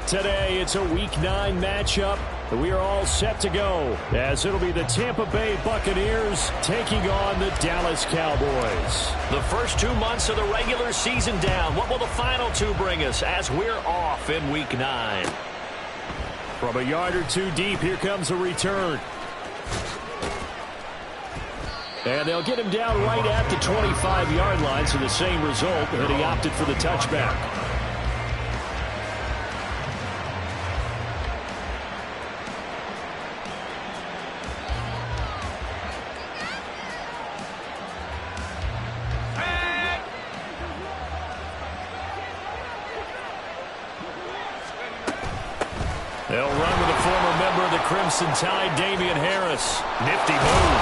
Today, it's a Week 9 matchup. We are all set to go, as it'll be the Tampa Bay Buccaneers taking on the Dallas Cowboys. The first 2 months of the regular season down. What will the final 2 bring us as we're off in Week 9? From a yard or 2 deep, here comes a return. And they'll get him down right at the 25-yard line, so the same result, but he opted for the touchback. They'll run with a former member of the Crimson Tide, Damian Harris. Nifty move.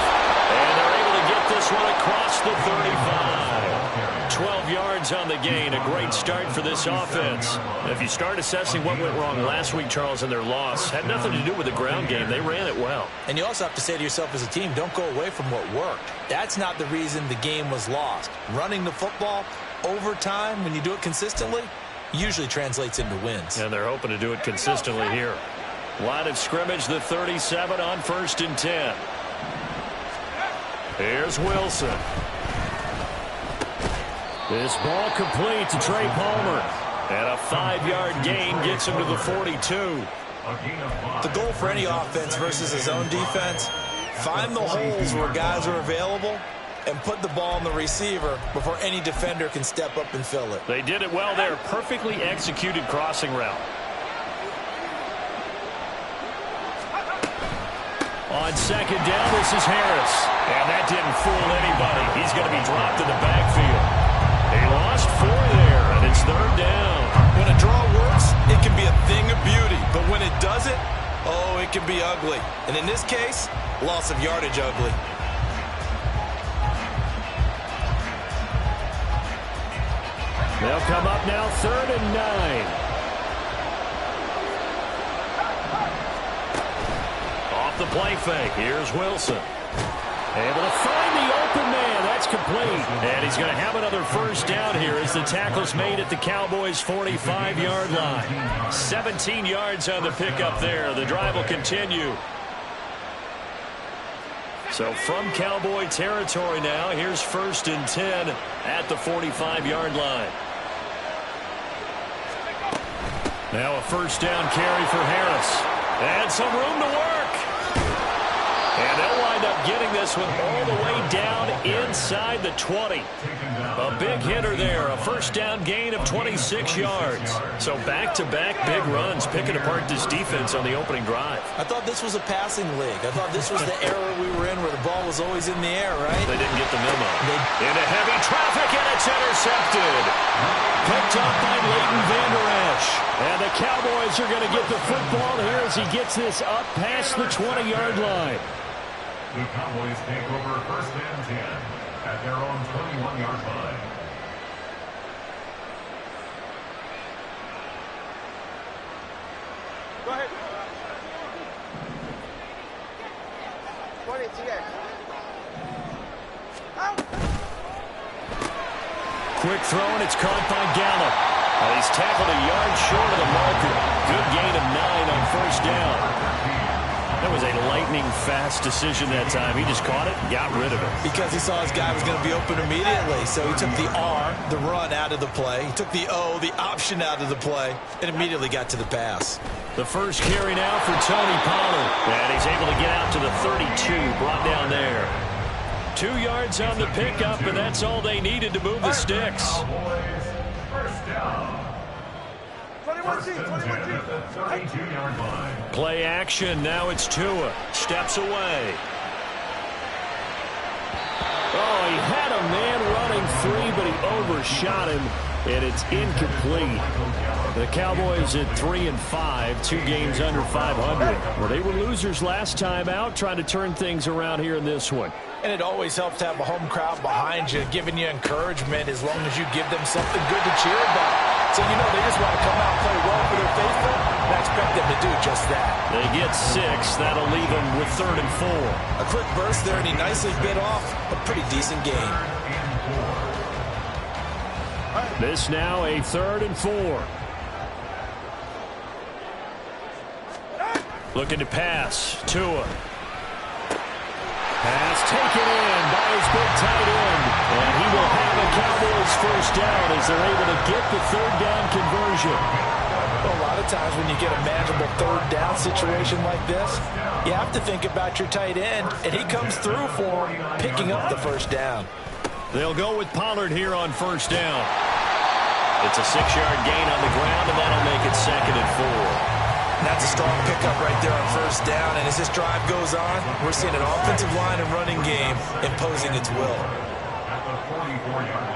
And they're able to get this one across the 35. 12 yards on the gain. A great start for this offense. If you start assessing what went wrong last week, Charles, in their loss, had nothing to do with the ground game. They ran it well. And you also have to say to yourself as a team, don't go away from what worked. That's not the reason the game was lost. Running the football over time, when you do it consistently, usually translates into wins. And they're hoping to do it consistently here. Line of scrimmage, the 37 on 1st and 10. Here's Wilson. This ball complete to Trey Palmer. And a 5-yard gain gets him to the 42. The goal for any offense versus his own defense, find the holes where guys are available and put the ball on the receiver before any defender can step up and fill it. They did it well there. Perfectly executed crossing route. On 2nd down, this is Harris. And that didn't fool anybody. He's going to be dropped in the backfield. They lost 4 there, and it's 3rd down. When a draw works, it can be a thing of beauty. But when it doesn't, oh, it can be ugly. And in this case, loss of yardage ugly. They'll come up now 3rd and 9. Off the play fake. Here's Wilson. Able to find the open man. That's complete. And he's going to have another 1st down here as the tackle's made at the Cowboys' 45-yard line. 17 yards on the pickup there. The drive will continue. So from Cowboy territory now, here's 1st and 10 at the 45-yard line. Now a 1st down carry for Harris. And some room to work. And they'll wind up getting this one all the way down inside the 20. A big hitter there. A 1st down gain of 26 yards. So back-to-back big runs, picking apart this defense on the opening drive. I thought this was a passing league. I thought this was the era we were in where the ball was always in the air, right? They didn't get the memo. Into heavy traffic, and it's intercepted. Picked up by Leighton Vander Esch. And the Cowboys are going to get the football here as he gets this up past the 20-yard line. The Cowboys take over 1st and 10 at their own 21-yard line. Go ahead. 20 TX. Out. Quick throw, and it's caught by Gallup. He's tackled a yard short of the marker. Good gain of 9 on 1st down. That was a lightning-fast decision that time. He just caught it and got rid of it. Because he saw his guy was going to be open immediately. So he took the R, the run, out of the play. He took the O, the option, out of the play, and immediately got to the pass. The 1st carry now for Tony Pollard. And he's able to get out to the 32, brought down there. 2 yards on the pickup, and that's all they needed to move the sticks. 1st down. 32-yard line. Play action. Now it's Tua. Steps away. Oh, he had a man running free, but he overshot him, and it's incomplete. The Cowboys at 3-5, 2 games under 500. Well, they were losers last time out, trying to turn things around here in this one. And it always helps to have a home crowd behind you, giving you encouragement as long as you give them something good to cheer about. So, you know, they just want to come out and play well for their faithful, and I expect them to do just that. They get 6. That'll leave them with 3rd and 4. A quick burst there, and he nicely bit off a pretty decent gain. This now a 3rd and 4. Looking to pass. Tua. Pass taken in by his big tight end. And he will have a Cowboys first down as they're able to get the third down conversion. Well, a lot of times when you get a manageable third down situation like this, you have to think about your tight end, and he comes through for him, picking up the first down. They'll go with Pollard here on first down. It's a 6-yard gain on the ground, and that'll make it 2nd and 4. And that's a strong pickup right there on first down. And as this drive goes on, we're seeing an offensive line and running game imposing its will. At the 44-yard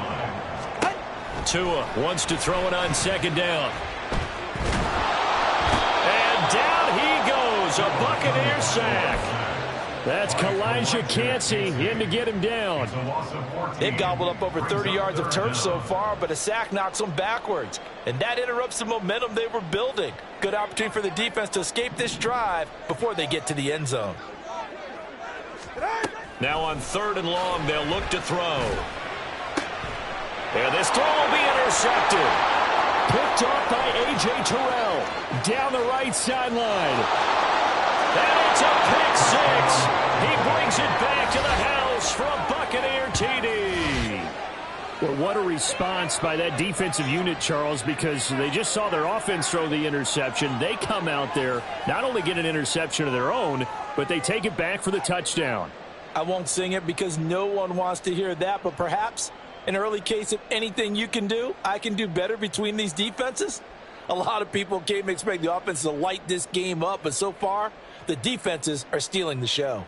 line. Tua wants to throw it on 2nd down. And down he goes. A Buccaneer sack. That's Kalijah Cansey in to get him down. They've gobbled up over 30 yards of turf so far, but a sack knocks them backwards. And that interrupts the momentum they were building. Good opportunity for the defense to escape this drive before they get to the end zone. Now on 3rd and long, they'll look to throw. And this throw will be intercepted. Picked off by A.J. Terrell. Down the right sideline. And it's a pick 6. He brings it back to the house for a Buccaneer TD. Well, what a response by that defensive unit, Charles, because they just saw their offense throw the interception. They come out there, not only get an interception of their own, but they take it back for the touchdown. I won't sing it because no one wants to hear that, but perhaps an early case of anything you can do, I can do better between these defenses. A lot of people came to expect the offense to light this game up, but so far, the defenses are stealing the show.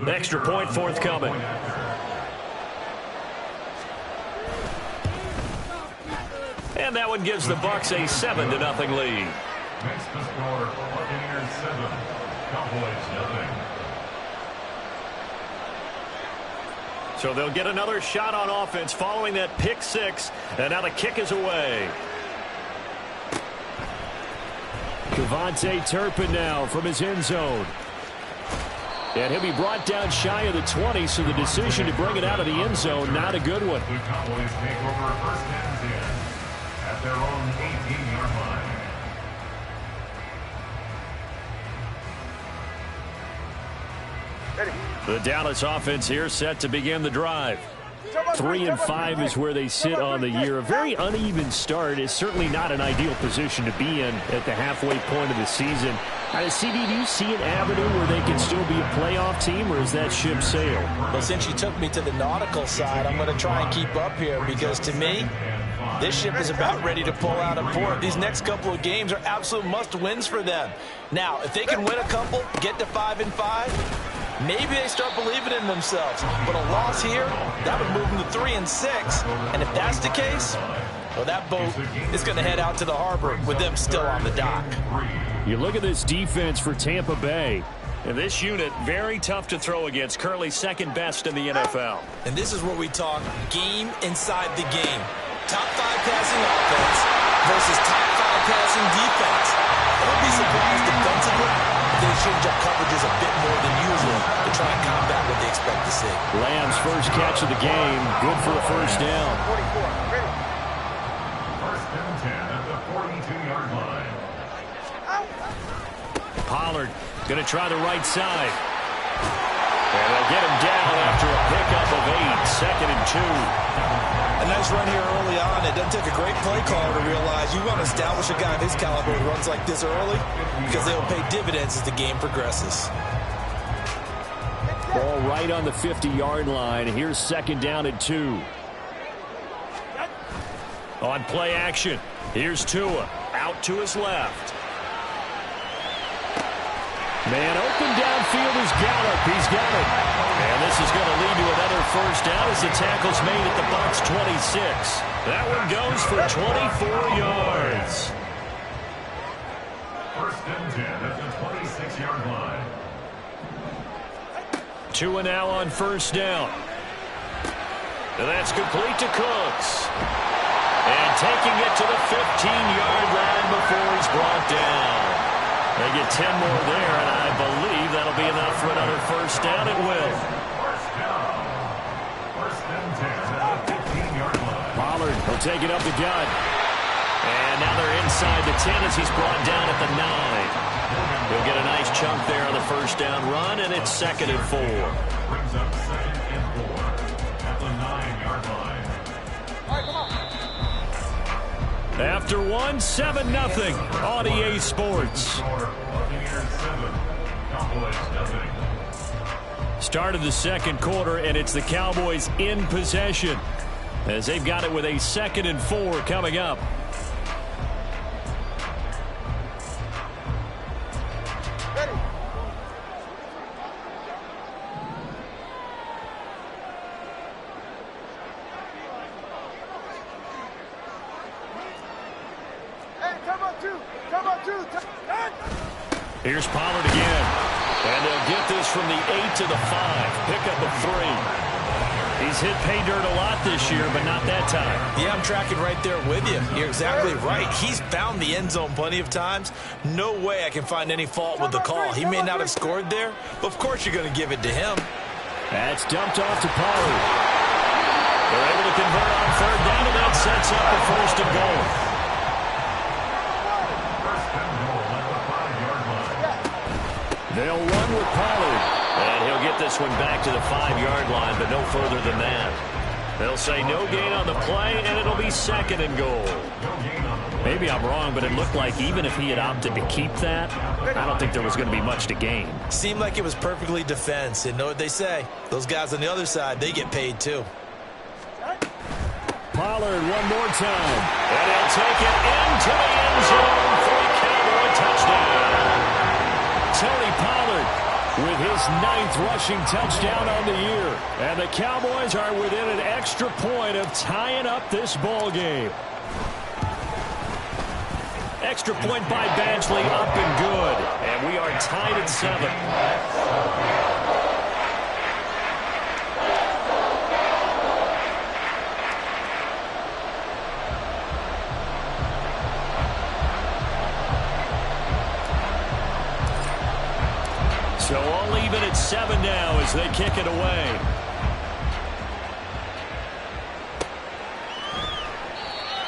Extra point forthcoming. And that one gives the Bucs a 7-0 lead. Makes the score Buccaneers 7, Cowboys 0. So they'll get another shot on offense following that pick 6. And now the kick is away. Devontae Turpin now from his end zone. And he'll be brought down shy of the 20, so the decision to bring it out of the end zone, not a good one. The Cowboys take over 1st and 10 at their own 18-yard line. The Dallas offense here set to begin the drive. 3-5 is where they sit on the year. A very uneven start is certainly not an ideal position to be in at the halfway point of the season. CD, do you see an avenue where they can still be a playoff team, or is that ship sailed? Well, since you took me to the nautical side, I'm going to try and keep up here because to me, this ship is about ready to pull out of port. These next couple of games are absolute must-wins for them. Now, if they can win a couple, get to 5-5, maybe they start believing in themselves. But a loss here, that would move them to 3-6. And if that's the case, well, that boat is going to head out to the harbor with them still on the dock. You look at this defense for Tampa Bay. And this unit, very tough to throw against, currently 2nd best in the NFL. And this is where we talk game inside the game. Top 5 passing offense versus top 5 passing defense. I won't be surprised defensively if they change up coverages a bit more than usual to try and combat what they expect to see. Lamb's first catch of the game, good for a first down. 44, ready. 1st and 10 at the 42-yard line. Pollard going to try the right side. And they'll get him down after a pickup of 8, 2nd and 2. A nice run here early on. It doesn't take a great play caller to realize you want to establish a guy of his caliber who runs like this early because they will pay dividends as the game progresses. Ball right on the 50-yard line. Here's 2nd down and 2. On play action, here's Tua out to his left. Man open downfield is Gallup. He's got it. And this is going to lead to another first down as the tackle's made at the Bucs 26. That one goes for 24 yards. 1st and 10 at the 26-yard line. Tua now on first down. And that's complete to Cooks. And taking it to the 15-yard line before he's brought down. They get 10 more there, and I believe that'll be enough for another first down. It will. First down. 1st and 10 at the 15-yard line. Pollard will take it up the gut. And now they're inside the 10 as he's brought down at the 9. He'll get a nice chunk there on the first down run, and it's 2nd and 4. Brings up 2nd and 4 at the 9-yard line. All right, come on. After 1, 7-0 on EA Sports. Buccaneers 7, Cowboys nothing. Start of the second quarter, and it's the Cowboys in possession as they've got it with a 2nd and 4 coming up. Ready. Hey, come on, two. Come on, two. Here's Pollard again. And they'll get this from the 8 to the 5. Pick up a 3. He's hit pay dirt a lot this year, but not that time. Yeah, I'm tracking right there with you. You're exactly right. He's found the end zone plenty of times. No way I can find any fault with the call. He may not have scored there, but of course you're going to give it to him. That's dumped off to Pollard. They're able to convert on 3rd down, and that sets up a 1st and goal. They'll run with Pollard. And he'll get this one back to the 5-yard line, but no further than that. They'll say no gain on the play, and it'll be 2nd and goal. Maybe I'm wrong, but it looked like even if he had opted to keep that, I don't think there was going to be much to gain. Seemed like it was perfectly defense. And know what they say? Those guys on the other side, they get paid too. Pollard one more time. And he'll take it into the end zone for a Cowboy touchdown. Tony Pollard with his 9th rushing touchdown on the year. And the Cowboys are within an extra point of tying up this ball game. Extra point by Badgley, up and good. And we are tied at 7. So all even at 7 now as they kick it away.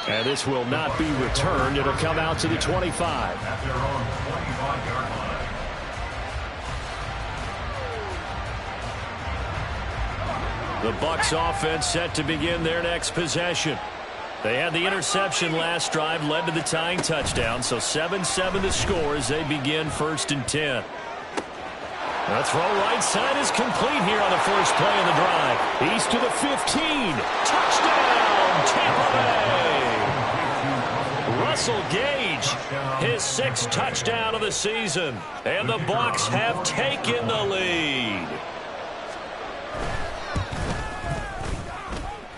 And this will not be returned. It'll come out to the 25. At their own 25-yard line. The Bucs offense set to begin their next possession. They had the interception last drive, led to the tying touchdown. So 7-7 the score as they begin 1st and 10. The throw right side is complete here on the first play of the drive. He's to the 15. Touchdown, Tampa Bay. Russell Gage, his 6th touchdown of the season. And the Bucs have taken the lead.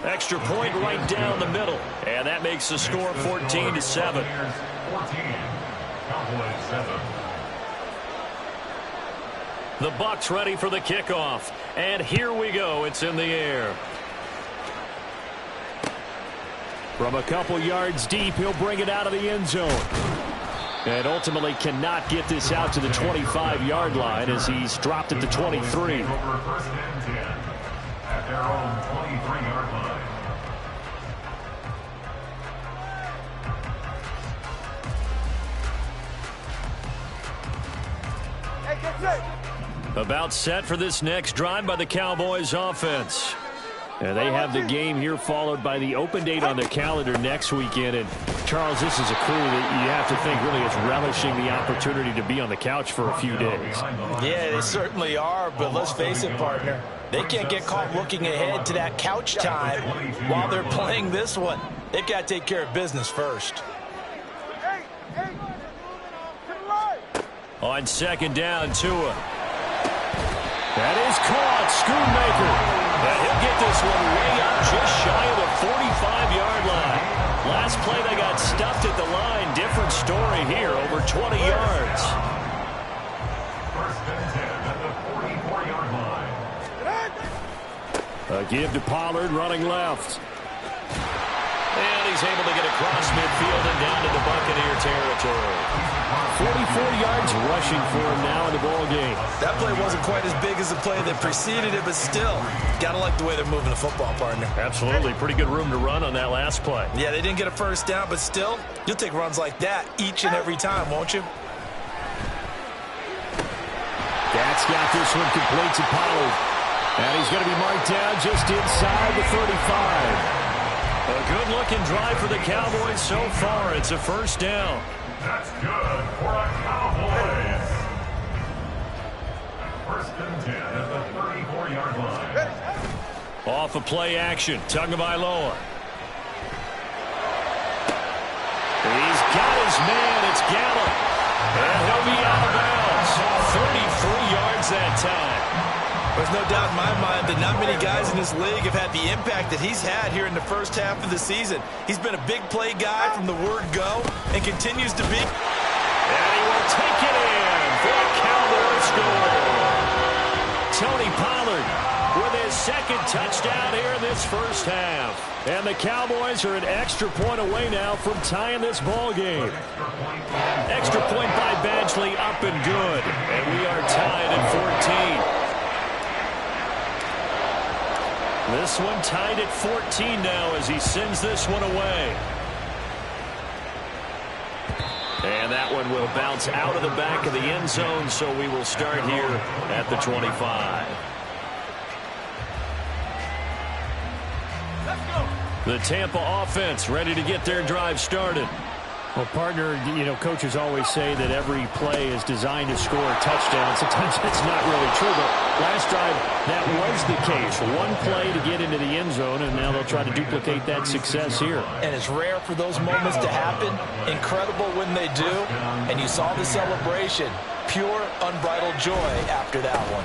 Extra point right down the middle. And that makes the score 14-7. 14, Cowboys 7. The Bucs ready for the kickoff. And here we go. It's in the air. From a couple yards deep, he'll bring it out of the end zone. And ultimately cannot get this out to the 25-yard line as he's dropped at the 23. Over 1st and 10 at their own 23-yard line. Hey, get set. About set for this next drive by the Cowboys offense. And they have the game here followed by the open date on the calendar next weekend. And, Charles, this is a crew that you have to think really is relishing the opportunity to be on the couch for a few days. Yeah, they certainly are, but let's face it, partner. They can't get caught looking ahead to that couch time while they're playing this one. They've got to take care of business first. Hey, hey. To the line. On 2nd down, Tua. That is caught. Schoonmaker. And he'll get this one way up just shy of the 45-yard line. Last play they got stuffed at the line. Different story here, over 20 yards. 1st and 10 at the 44-yard line. A give to Pollard running left. And he's able to get across midfield and down to the Buccaneer territory. 44 yards rushing for him now in the ball game. That play wasn't quite as big as the play that preceded it, but still, gotta like the way they're moving the football, partner. Absolutely. Pretty good room to run on that last play. Yeah, they didn't get a first down, but still, you'll take runs like that each and every time, won't you? That's got this one complete to Pollard. And he's going to be marked down just inside the 35. A good-looking drive for the Cowboys so far. It's a first down. That's good for a Cowboys. First and 10 at the 34-yard line. Off of play action. Tagovailoa. He's got his man. It's Gallup. And he'll be out of bounds. 33 yards that time. There's no doubt in my mind that not many guys in this league have had the impact that he's had here in the first half of the season. He's been a big play guy from the word go and continues to be. And he will take it in for a Cowboy score. Tony Pollard with his second touchdown here in this first half. And the Cowboys are an extra point away now from tying this ball game. Extra point by Badgley, up and good. And we are tied at 14. This one tied at 14 now as he sends this one away. And that one will bounce out of the back of the end zone, so we will start here at the 25. Let's go. The Tampa offense ready to get their drive started. Well, partner, you know, coaches always say that every play is designed to score a touchdown. Sometimes that's not really true, but last drive, that was the case. One play to get into the end zone, and now they'll try to duplicate that success here. And it's rare for those moments to happen. Incredible when they do. And you saw the celebration. Pure, unbridled joy after that one.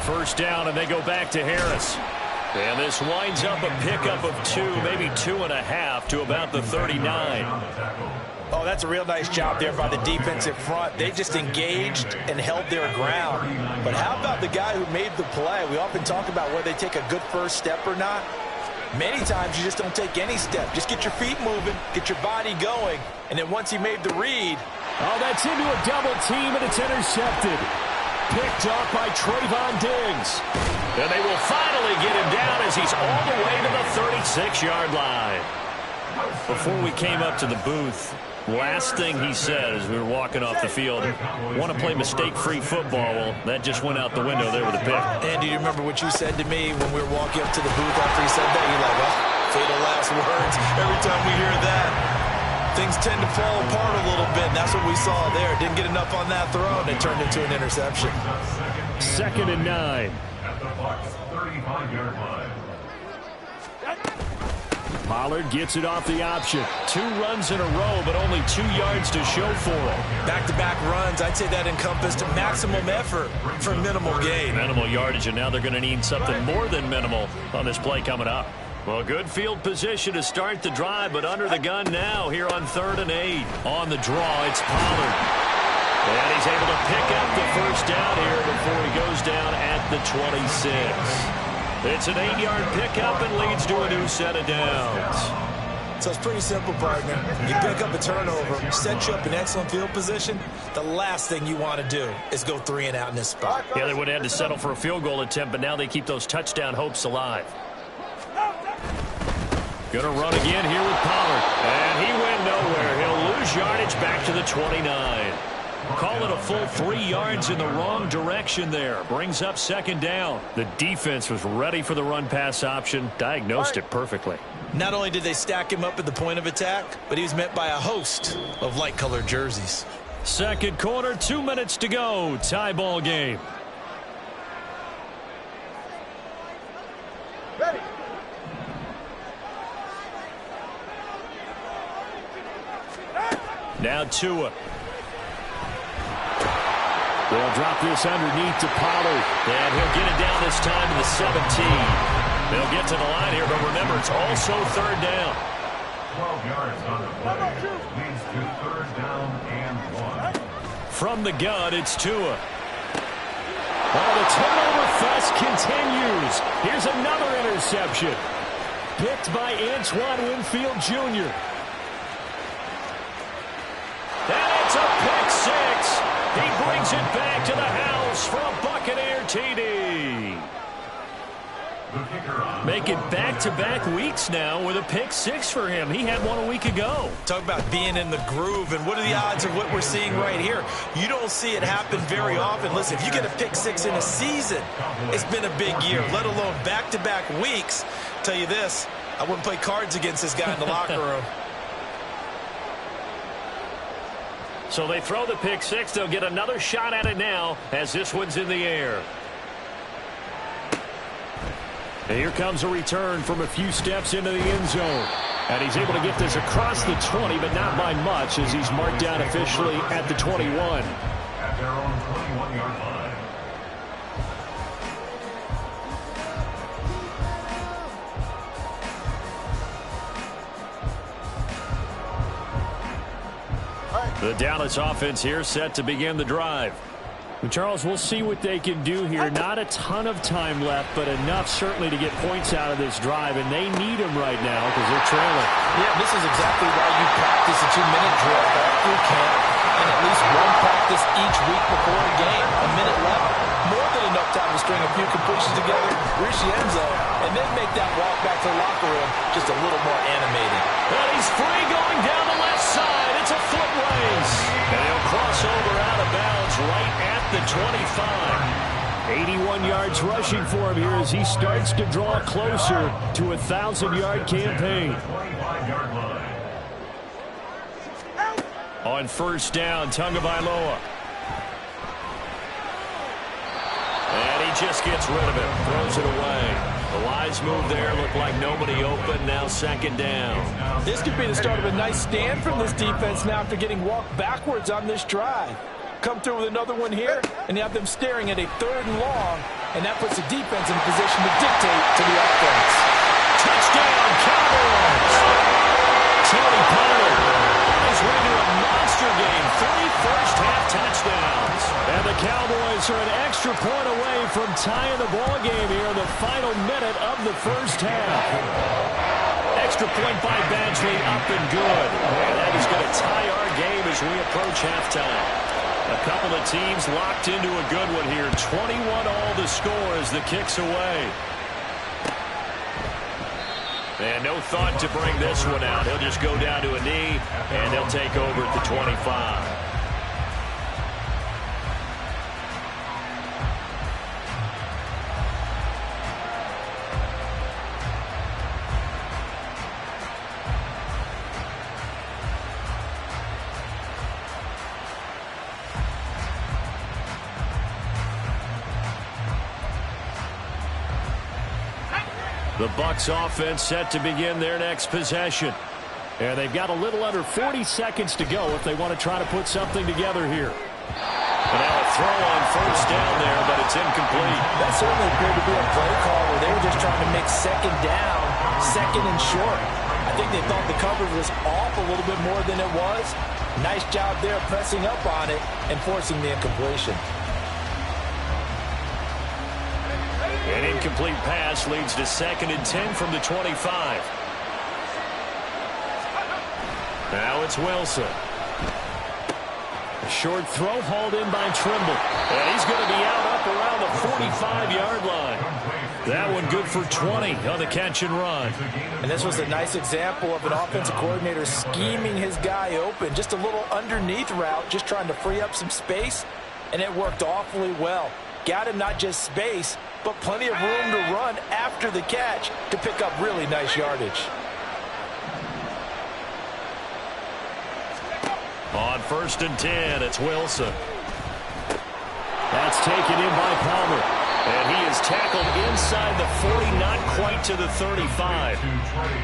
First down, and they go back to Harris. And this winds up a pickup of 2, maybe 2.5 to about the 39. Oh, that's a real nice job there by the defensive front. They just engaged and held their ground. But how about the guy who made the play? We often talk about whether they take a good first step or not. Many times you just don't take any step. Just get your feet moving, get your body going, and then once he made the read. Oh, that's into a double team, and it's intercepted. Picked off by Trayvon Diggs. And they will finally get him down as he's all the way to the 36-yard line. Before we came up to the booth, last thing he said as we were walking off the field, want to play mistake-free football. Well, that just went out the window there with a pick. And do you remember what you said to me when we were walking up to the booth after he said that? You're like, oh, fatal last words. Every time we hear that, things tend to fall apart a little bit. And that's what we saw there. Didn't get enough on that throw, and it turned into an interception. 2nd and 9. At the Bucs 35-yard line. Pollard gets it off the option. 2 runs in a row, but only 2 yards to show for it. Back-to-back runs, I'd say that encompassed maximum effort for minimal gain. Minimal yardage, and now they're going to need something more than minimal on this play coming up. Well, good field position to start the drive, but under the gun now here on 3rd and 8. On the draw, it's Pollard. And he's able to pick up the first down here before he goes down at the 26. It's an 8-yard pickup and leads to a new set of downs. So it's pretty simple, partner. You pick up a turnover, set you up in excellent field position. The last thing you want to do is go 3 and out in this spot. Yeah, they would have had to settle for a field goal attempt, but now they keep those touchdown hopes alive. Gonna run again here with Pollard. And he went nowhere. He'll lose yardage back to the 29. Call it a full 3 yards in the wrong direction there. Brings up 2nd down. The defense was ready for the run-pass option. Diagnosed it perfectly. Not only did they stack him up at the point of attack, but he was met by a host of light-colored jerseys. Second quarter, 2 minutes to go. Tie ball game. Ready. Now Tua. They'll drop this underneath to Pollard. And he'll get it down this time to the 17. They'll get to the line here, but remember, it's also 3rd down. 12 yards on the play. Leads to 3rd down and 1. From the gun, it's Tua. Oh, the turnover fuss continues. Here's another interception. picked by Antoine Winfield Jr. And it's a pick six. He brings it back to the house for a Buccaneer TD. Making back-to-back weeks now with a pick six for him. He had one a week ago. Talk about being in the groove, and what are the odds of what we're seeing right here? You don't see it happen very often. Listen, if you get a pick six in a season, it's been a big year, let alone back-to-back weeks. Tell you this, I wouldn't play cards against this guy in the locker room. So they throw the pick six. They'll get another shot at it now as this one's in the air. And here comes a return from a few steps into the end zone. And he's able to get this across the 20, but not by much as he's marked down officially at the 21. At their own 21-yard line. The Dallas offense here set to begin the drive. Charles, we'll see what they can do here. Not a ton of time left, but enough certainly to get points out of this drive, and they need them right now because they're trailing. Yeah, this is exactly why you practice a 2-minute drill all through camp and at least one practice each week before a game. A minute left, more than enough time to string a few completions together, reach the end zone, and then make that walk back to the locker room just a little more animated. And he's free going down the left side. It's a foot race. And he'll cross over out of bounds right at the 25. 81 yards rushing for him here as he starts to draw closer to a 1,000-yard campaign. On first down, Tagovailoa. And he just gets rid of it, throws it away. The wise move there, looked like nobody open, now second down. This could be the start of a nice stand from this defense now after getting walked backwards on this drive. Come through with another one here, and you have them staring at a 3rd and long, and that puts the defense in a position to dictate to the offense. Touchdown, Cowboys! Tony Pollard is ready to a monster game. 3 first-half touchdowns. And the Cowboys are an extra point away from tying the ball game here in the final minute of the first half. Extra point by Badgley, up and good. And that is going to tie our game as we approach halftime. A couple of teams locked into a good one here. 21-all the score as the kick's away. And no thought to bring this one out. He'll just go down to a knee, and they'll take over at the 25. The Bucs offense set to begin their next possession. And they've got a little under 40 seconds to go if they want to try to put something together here. And now a throw on first down there, but it's incomplete. That certainly appeared to be a play call where they were just trying to make second down, second and short. I think they thought the coverage was off a little bit more than it was. Nice job there pressing up on it and forcing the incompletion. An incomplete pass leads to 2nd and 10 from the 25. Now it's Wilson. A short throw hauled in by Trimble. And he's going to be out up around the 45-yard line. That one good for 20 on the catch and run. And this was a nice example of an offensive coordinator scheming his guy open. Just a little underneath route, just trying to free up some space, and it worked awfully well. Got him not just space, but plenty of room to run after the catch to pick up really nice yardage. On 1st and 10, it's Wilson. That's taken in by Palmer. And he is tackled inside the 40, not quite to the 35.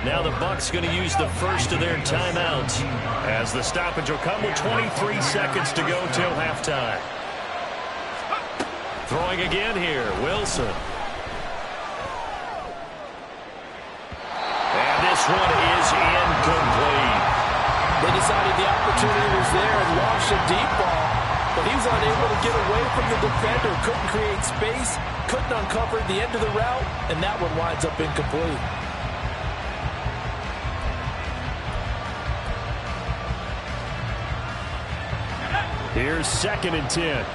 Now the Bucs going to use the first of their timeouts as the stoppage will come with 23 seconds to go till halftime. Throwing again here, Wilson. And this one is incomplete. They decided the opportunity was there and launched a deep ball, but he was unable to get away from the defender, couldn't create space, couldn't uncover the end of the route, and that one winds up incomplete. Here's 2nd and 10.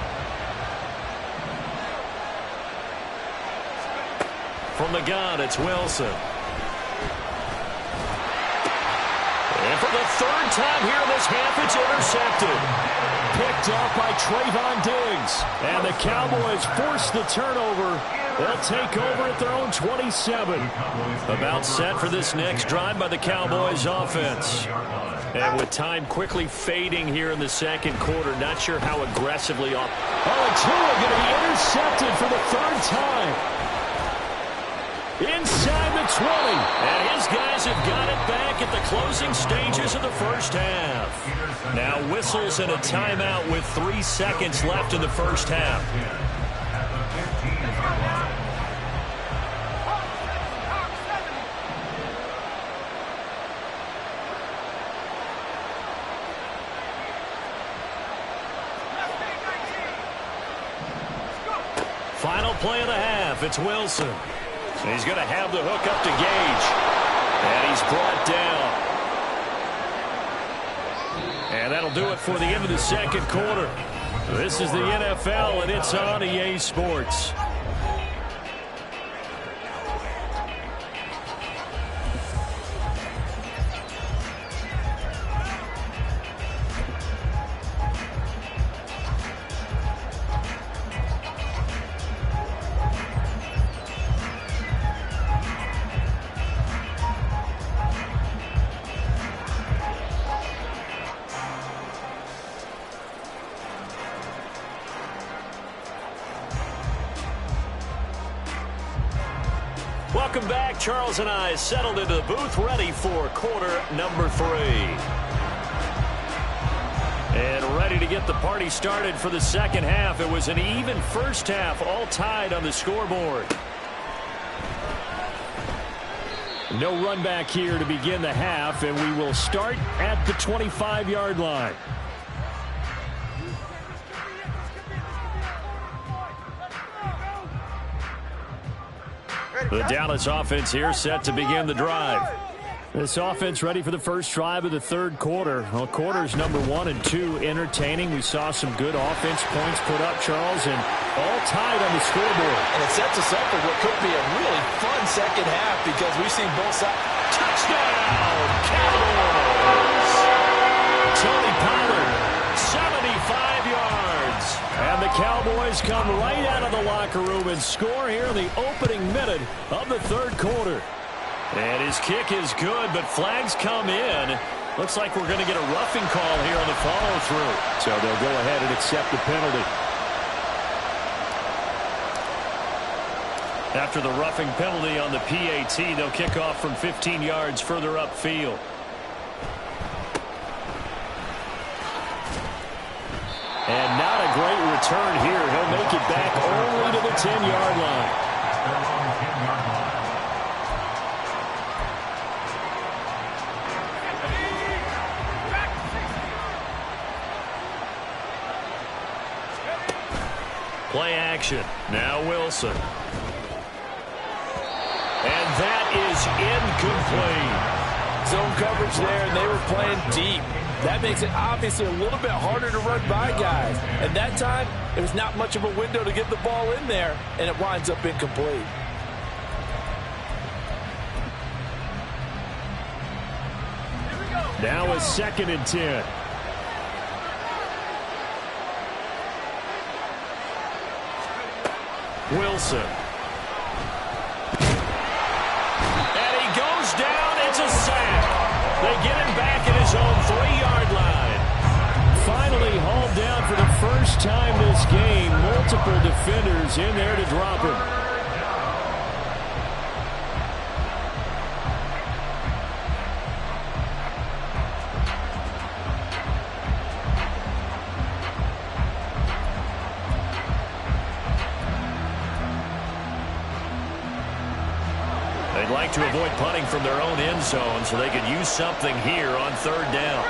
From the gun, it's Wilson. And for the 3rd time here in this half, it's intercepted. Picked off by Trayvon Diggs. And the Cowboys force the turnover. They'll take over at their own 27. About set for this next drive by the Cowboys offense. And with time quickly fading here in the 2nd quarter, not sure how aggressively off. Oh, and Tua going to be intercepted for the 3rd time. Inside the 20. And his guys have got it back at the closing stages of the 1st half. Now whistles and a timeout with 3 seconds left in the 1st half. Final play of the half. It's Wilson. He's going to have the hook up to Gage. And he's brought down. And that'll do it for the end of the 2nd quarter. This is the NFL, and it's on EA Sports. Welcome back. Charles and I settled into the booth, ready for quarter number 3. And ready to get the party started for the 2nd half. It was an even 1st half, all tied on the scoreboard. No run back here to begin the half, and we will start at the 25-yard line. The Dallas offense here set to begin the drive. This offense ready for the first drive of the 3rd quarter. Well, quarters number 1 and 2 entertaining. We saw some good offense points put up, Charles, and all tied on the scoreboard. And it sets us up for what could be a really fun 2nd half because we've seen both sides. Touchdown, Cowboys! Tony Pollard, 75 yards. And the Cowboys come right out of the locker room and score here in the opening minute of the 3rd quarter. And his kick is good, but flags come in. Looks like we're going to get a roughing call here on the follow-through. So they'll go ahead and accept the penalty. After the roughing penalty on the PAT, they'll kick off from 15 yards further upfield. And not a great return here. He'll make it back only to the 10-yard line. Play action. Now Wilson. And that is incomplete. Zone coverage there, and they were playing deep. That makes it obviously a little bit harder to run by guys. And that time, there was not much of a window to get the ball in there, and it winds up incomplete. Now a 2nd and 10. Wilson. And he goes down. It's a sack. They get him back at his own 3-yard line. Finally hauled down for the first time this game. Multiple defenders in there to drop him. They'd like to avoid punting from their own end zone so they could use something here on 3rd down.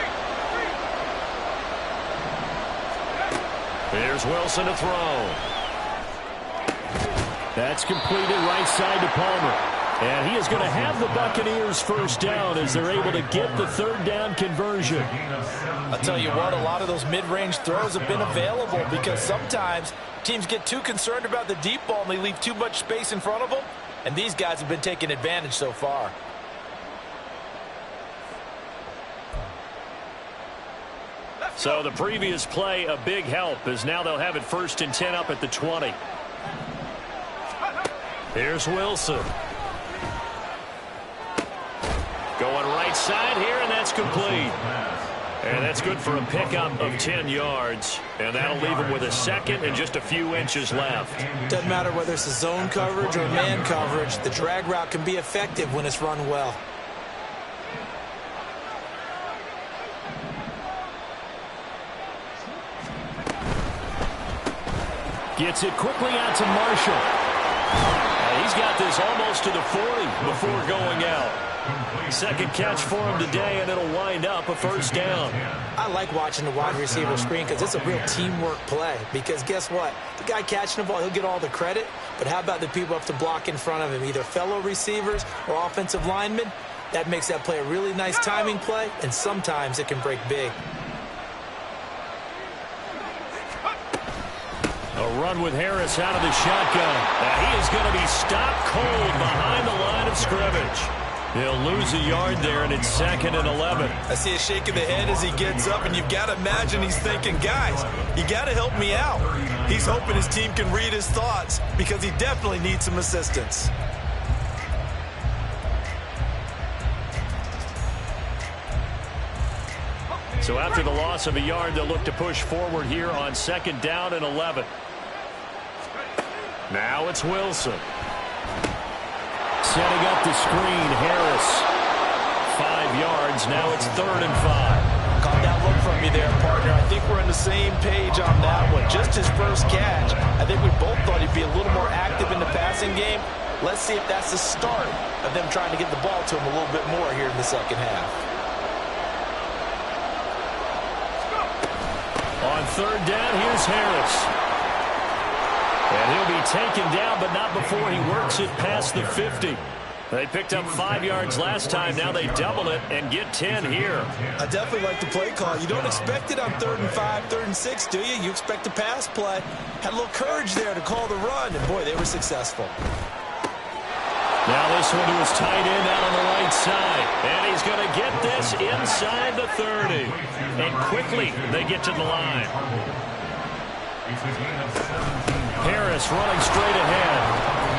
Here's Wilson to throw. That's completed right side to Palmer. And he is going to have the Buccaneers first down as they're able to get the third down conversion. I'll tell you what, a lot of those mid-range throws have been available because sometimes teams get too concerned about the deep ball and they leave too much space in front of them. And these guys have been taking advantage so far. So the previous play, a big help, as now they'll have it 1st and 10 up at the 20. Here's Wilson. Going right side here, and that's complete. And that's good for a pickup of 10 yards. And that'll leave him with a second and just a few inches left. Doesn't matter whether it's a zone coverage or man coverage. The drag route can be effective when it's run well. Gets it quickly out to Marshall. And he's got this almost to the 40 before going out. Second catch for him today, and it'll wind up a first down. I like watching the wide receiver screen because it's a real teamwork play. Because guess what? The guy catching the ball, he'll get all the credit. But how about the people up to block in front of him, either fellow receivers or offensive linemen? That makes that play a really nice timing play, and sometimes it can break big. A run with Harris out of the shotgun. Now he is going to be stopped cold behind the line of scrimmage. He'll lose a yard there, and it's 2nd and 11. I see a shake of the head as he gets up, and you've got to imagine he's thinking, guys, you got to help me out. He's hoping his team can read his thoughts because he definitely needs some assistance. So after the loss of a yard, they'll look to push forward here on 2nd down and 11. Now it's Wilson. Setting up the screen, Harris. 5 yards, now it's 3rd and 5. Caught that look from me there, partner. I think we're on the same page on that one. Just his first catch. I think we both thought he'd be a little more active in the passing game. Let's see if that's the start of them trying to get the ball to him a little bit more here in the second half. On 3rd down, here's Harris. And he'll be taken down, but not before he works it past the 50. They picked up 5 yards last time. Now they double it and get 10 here. I definitely like the play call. You don't expect it on 3rd and 5, 3rd and 6, do you? You expect a pass play. Had a little courage there to call the run, and boy, they were successful. Now this one to his tight end out on the right side. And he's going to get this inside the 30. And quickly they get to the line. Harris running straight ahead.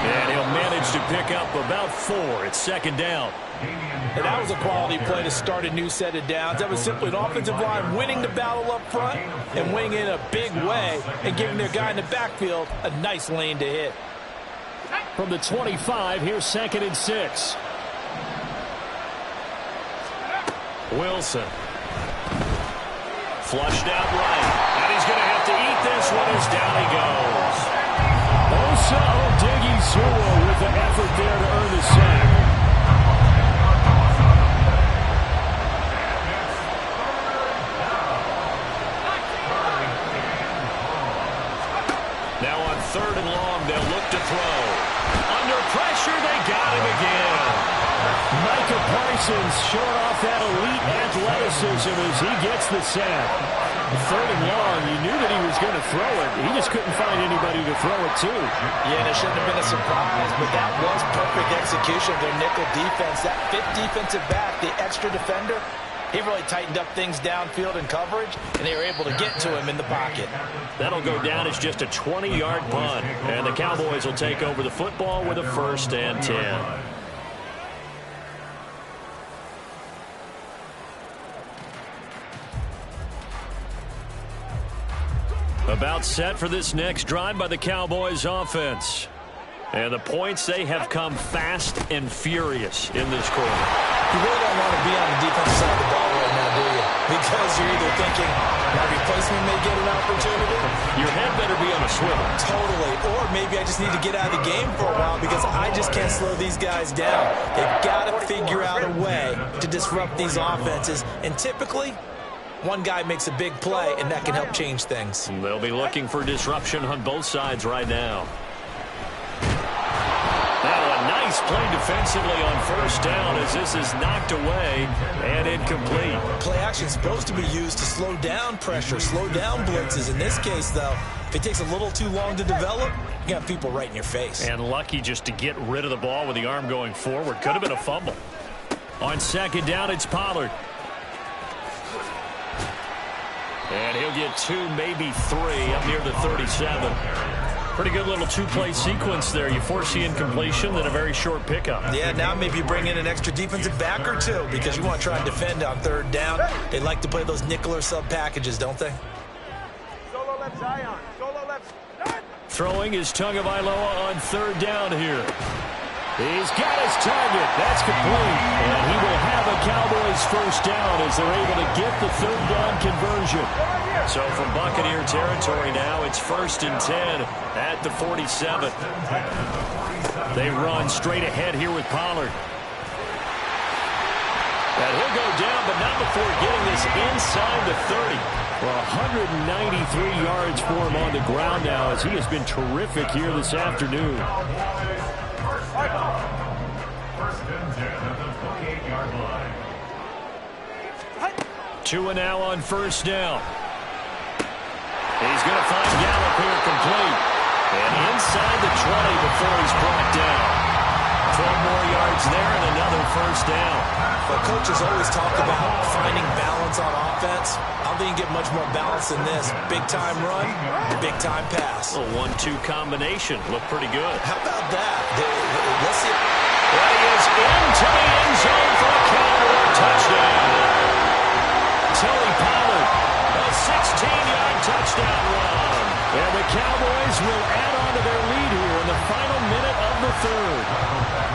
And he'll manage to pick up about 4. It's 2nd down. And that was a quality play to start a new set of downs. That was simply an offensive line winning the battle up front and winning in a big way and giving their guy in the backfield a nice lane to hit. From the 25, here's 2nd and 6. Wilson. Flushed out right. And he's going to have to eat this one as down he goes. Osa Odighizuwa with the effort there to earn the sack. Now on 3rd and long, they'll look to throw. Under pressure, they got him again. Micah Parsons showing off that elite athleticism as he gets the sack. 3rd and long, you knew that he was going to throw it. He just couldn't find anybody to throw it to. Yeah, and it shouldn't have been a surprise, but that was perfect execution of their nickel defense. That 5th defensive back, the extra defender, he really tightened up things downfield in coverage, and they were able to get to him in the pocket. That'll go down as just a 20-yard punt, and the Cowboys will take over the football with a 1st and 10. About set for this next drive by the Cowboys offense. And the points, they have come fast and furious in this quarter. You really don't want to be on the defensive side of the ball right now, do you? Because you're either thinking my replacement may get an opportunity. Your head better be on a swivel. Totally. Or maybe I just need to get out of the game for a while because I just can't slow these guys down. They've got to figure out a way to disrupt these offenses. And typically, one guy makes a big play, and that can help change things. They'll be looking for disruption on both sides right now. Now a nice Nice play defensively on first down as this is knocked away and incomplete. Play action is supposed to be used to slow down pressure, slow down blitzes. In this case, though, if it takes a little too long to develop, you got people right in your face. And lucky just to get rid of the ball with the arm going forward. Could have been a fumble. On second down, it's Pollard. And he'll get 2, maybe 3 up near the 37. Pretty good little two-play sequence there. You force the incompletion, then a very short pickup. Yeah, now maybe you bring in an extra defensive back or two because you want to try and defend on third down. They like to play those nickel or sub packages, don't they? Solo left Zion. Solo left. Throwing is Tagovailoa on third down here. He's got his target. That's complete. And he will have a Cowboys first down as they're able to get the third down conversion. So from Buccaneer territory now, it's 1st and 10 at the 47. They run straight ahead here with Pollard. And he'll go down, but not before getting this inside the 30. Well, 193 yards for him on the ground now as he has been terrific here this afternoon. 1st and 10 at the 28-yard line. 2 and now on first down. He's going to find Gallup here complete. And inside the 20 before he's brought down. 12 more yards there and another first down. Well, coaches always talk about finding balance on offense. I don't think you get much more balance than this. Big-time run, big-time pass. A 1-2 combination. Looked pretty good. How about that? Let's see. Well, he is into the end zone for a Cowboy touchdown. Tony Pollard, a 16-yard touchdown run. And the Cowboys will add on to their lead here in the final minute of the third.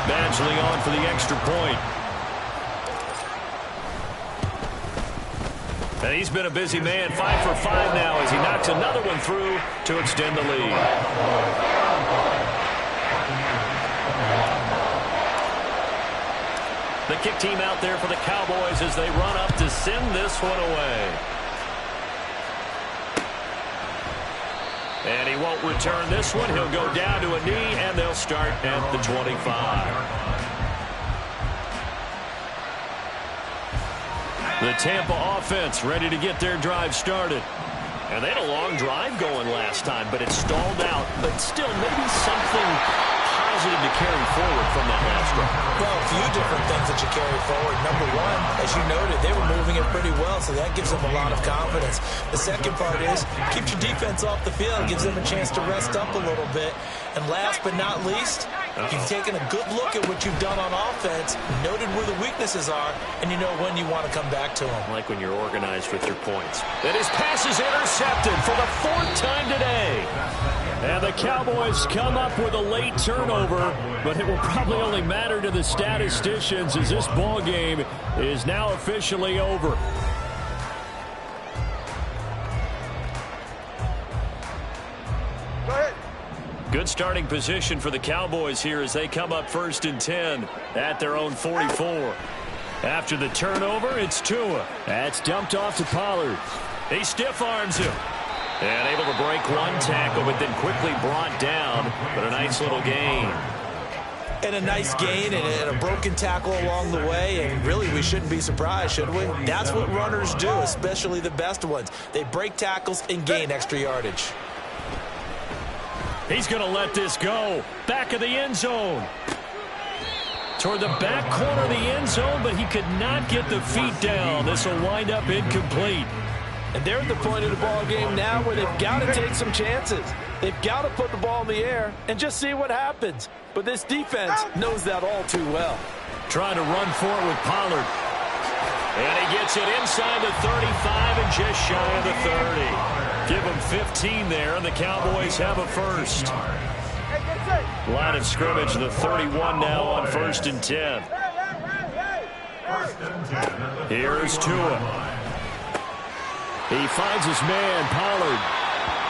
Badgley on for the extra point. And he's been a busy man, 5 for 5 now as he knocks another one through to extend the lead. The kick team out there for the Cowboys as they run up to send this one away. And he won't return this one. He'll go down to a knee, and they'll start at the 25. The Tampa offense ready to get their drive started. And they had a long drive going last time, but it stalled out. But still, maybe something positive to carry forward from that last drive. Well, a few different things that you carry forward. Number one, as you noted, they were moving it pretty well, so that gives them a lot of confidence. The second part is keep your defense off the field, gives them a chance to rest up a little bit. And last but not least, you've taken a good look at what you've done on offense, noted where the weaknesses are, and you know when you want to come back to them. Like when you're organized with your points. And his pass is intercepted for the 4th time today. And the Cowboys come up with a late turnover, but it will probably only matter to the statisticians as this ball game is now officially over. Go ahead. Good starting position for the Cowboys here as they come up 1st and 10 at their own 44. After the turnover, it's Tua. That's dumped off to Pollard. He stiff arms him. And able to break one tackle, but then quickly brought down. But a nice little gain. And a nice gain and a broken tackle along the way. And really, we shouldn't be surprised, should we? That's what runners do, especially the best ones. They break tackles and gain extra yardage. He's going to let this go. Back of the end zone. Toward the back corner of the end zone, but he could not get the feet down. This will wind up incomplete. And they're at the point of the ball game now where they've got to take some chances. They've got to put the ball in the air and just see what happens. But this defense knows that all too well. Trying to run for it with Pollard. And he gets it inside the 35 and just shy of the 30. Give him 15 there, and the Cowboys have a first. Line of scrimmage, the 31 now on 1st and 10. Here's Tua. He finds his man, Pollard.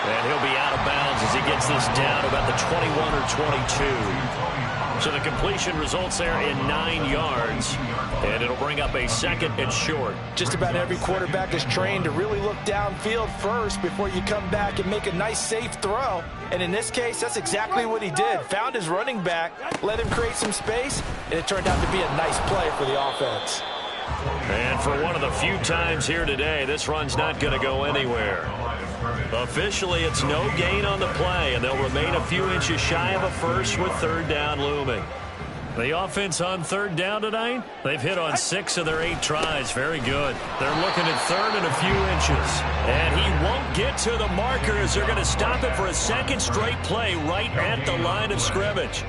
And he'll be out of bounds as he gets this down about the 21 or 22. So the completion results there in 9 yards, and it'll bring up a 2nd and short. Just about every quarterback is trained to really look downfield first before you come back and make a nice, safe throw. And in this case, that's exactly what he did. Found his running back, let him create some space, and it turned out to be a nice play for the offense. And for one of the few times here today, this run's not going to go anywhere. Officially, it's no gain on the play, and they'll remain a few inches shy of a first with 3rd down looming. The offense on 3rd down tonight, they've hit on 6 of their 8 tries. Very good. They're looking at 3rd and a few inches. And he won't get to the markers. They're going to stop it for a 2nd straight play right at the line of scrimmage.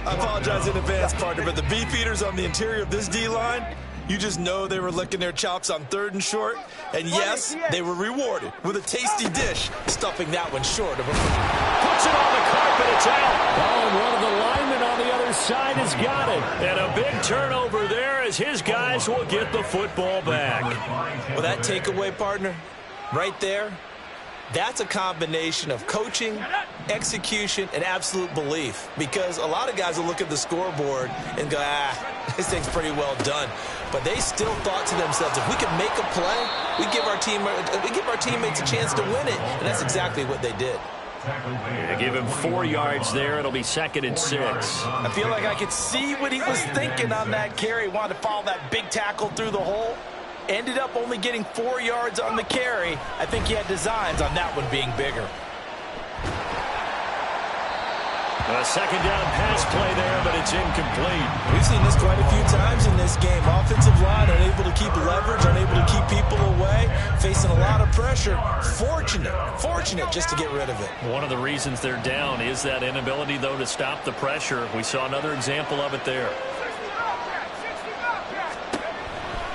I apologize in advance, partner, but the beef eaters on the interior of this D-line, you just know they were licking their chops on 3rd and short. And yes, they were rewarded with a tasty dish, stuffing that one short of a... Puts it on the carpet, it's out. Oh, and one of the linemen on the other side has got it. And a big turnover there as his guys will get the football back. Well, that takeaway, partner, right there, that's a combination of coaching, execution, and absolute belief. Because a lot of guys will look at the scoreboard and go, this thing's pretty well done. But they still thought to themselves, if we can make a play, we give our teammates a chance to win it. And that's exactly what they did. Yeah, give him 4 yards there. It'll be 2nd and 6. I feel like I could see what he was thinking on that carry. Wanted to follow that big tackle through the hole. Ended up only getting 4 yards on the carry. I think he had designs on that one being bigger. A 2nd down pass play there, but it's incomplete. We've seen this quite a few times in this game. Offensive line unable to keep leverage, unable to keep people away, facing a lot of pressure. Fortunate just to get rid of it. One of the reasons they're down is that inability, though, to stop the pressure. We saw another example of it there.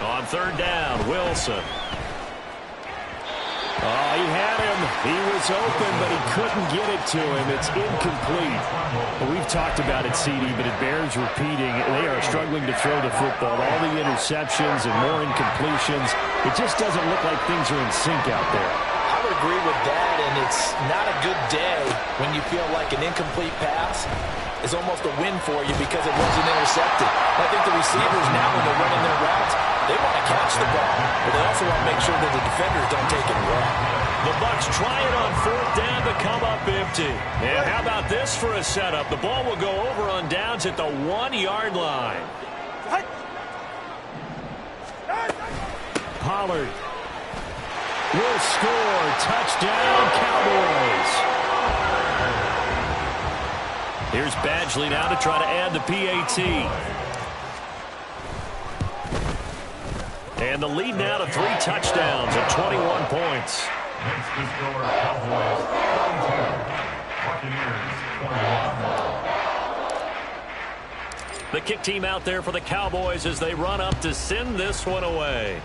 On 3rd down, Wilson. Oh, he had him. He was open, but he couldn't get it to him. It's incomplete. Well, we've talked about it, CD, but it bears repeating. They are struggling to throw the football. All the interceptions and more incompletions. It just doesn't look like things are in sync out there. I would agree with that, and it's not a good day when you feel like an incomplete pass is almost a win for you because it wasn't intercepted. I think the receivers now, when they're running their routes, they want to catch the ball, but they also want to make sure that the defenders don't take it away. The Bucs try it on 4th down to come up empty. And how about this for a setup? The ball will go over on downs at the 1-yard line. Pollard will score. Touchdown, Cowboys. Here's Badgley now to try to add the PAT. And the lead now to 3 touchdowns at 21 points. Next to score, Cowboys 22, Buccaneers 21. The kick team out there for the Cowboys as they run up to send this one away.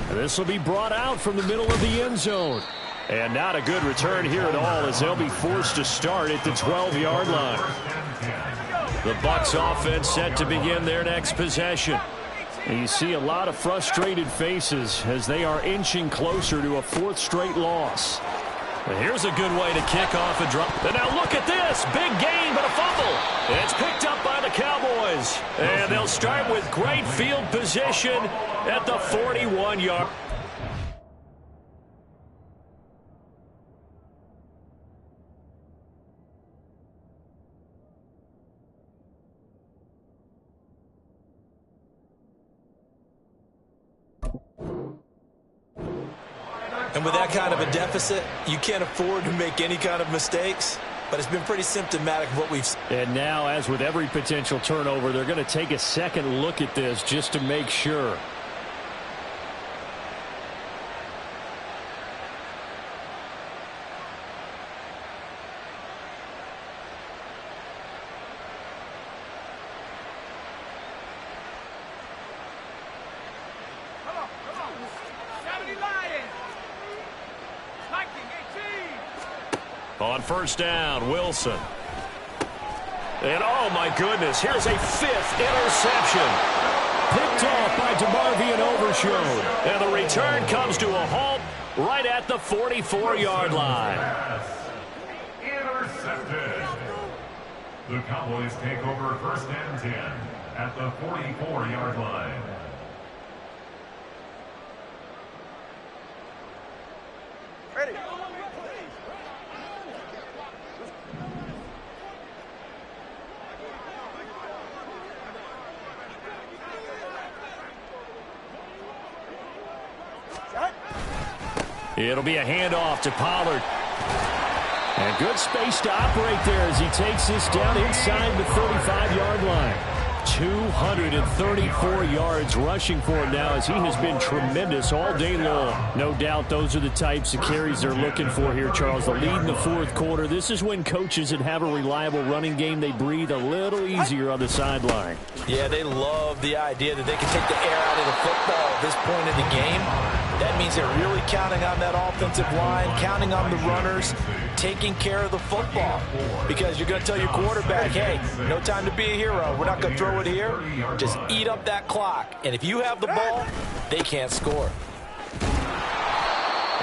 This will be brought out from the middle of the end zone. And not a good return here at all as they'll be forced to start at the 12-yard line. The Bucs offense set to begin their next possession. And you see a lot of frustrated faces as they are inching closer to a 4th straight loss. And here's a good way to kick off a drop. And now look at this. Big gain, but a fumble. It's picked up by the Cowboys. And they'll start with great field position at the 41-yard. And with that kind of a deficit, you can't afford to make any kind of mistakes. But it's been pretty symptomatic of what we've seen. And now, as with every potential turnover, they're going to take a second look at this just to make sure. On 1st down, Wilson. And oh my goodness, here's a 5th interception. Picked off by DeMarvion Overshown. And the return comes to a halt right at the 44-yard line. Intercepted. The Cowboys take over 1st and 10 at the 44-yard line. Ready. It'll be a handoff to Pollard. And good space to operate there as he takes this down inside the 35-yard line. 234 yards rushing for him now as he has been tremendous all day long. No doubt those are the types of carries they're looking for here, Charles. The lead in the fourth quarter. This is when coaches that have a reliable running game, they breathe a little easier on the sideline. Yeah, they love the idea that they can take the air out of the football at this point in the game. That means they're really counting on that offensive line, counting on the runners, taking care of the football. Because you're going to tell your quarterback, hey, no time to be a hero. We're not going to throw it here. Just eat up that clock. And if you have the ball, they can't score.